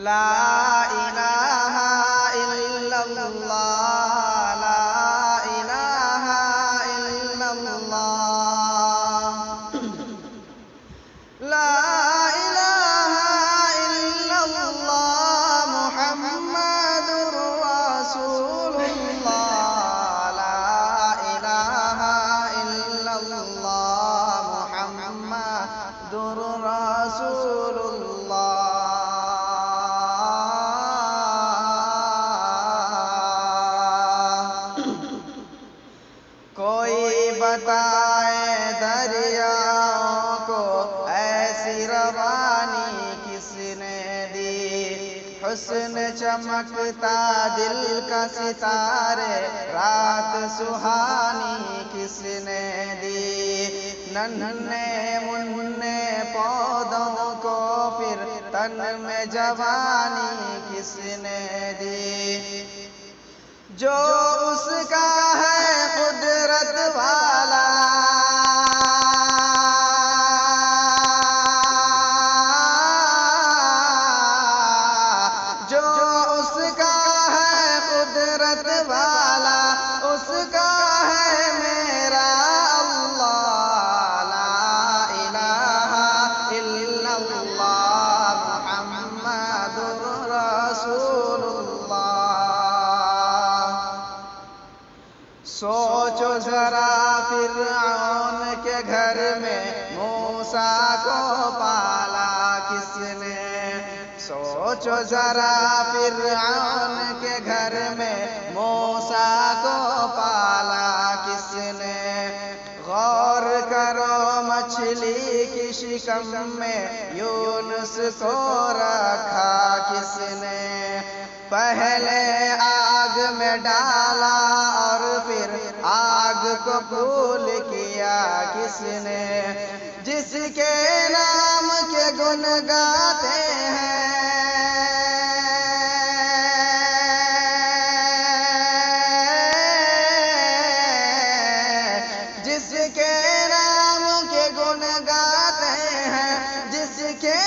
لا الہ الا اللہ، لا الہ الا اللہ، لا الہ الا اللہ محمد رسول اللہ، لا الہ الا اللہ محمد رسول اللہ۔ کوئی بتائے دریاؤں کو ایسی روانی کس نے دی، حسن چمکتا دل کا ستارے رات سہانی کس نے دی، ننھے منھے پودوں کو پھر تن میں جوانی کس نے دی، جو اس کا ہے قدرت والا، جو اس کا ہے قدرت والا، اس کا ہے میرا اللہ، لا الہ الا اللہ محمد رسول اللہ۔ سوچو ذرا فرعون کے گھر میں موسیٰ کو پالا کس نے، سوچو ذرا فرعون کے گھر میں موسیٰ کو پالا کس نے، غور کرو مچھلی کی شکم میں یونس کو رکھا کس نے، پہلے آگ میں ڈالا اور پھر آگ کو پھول کیا کس نے، جس کے نام کے گن گاتے ہیں، جس کے نام کے گن گاتے ہیں، جس کے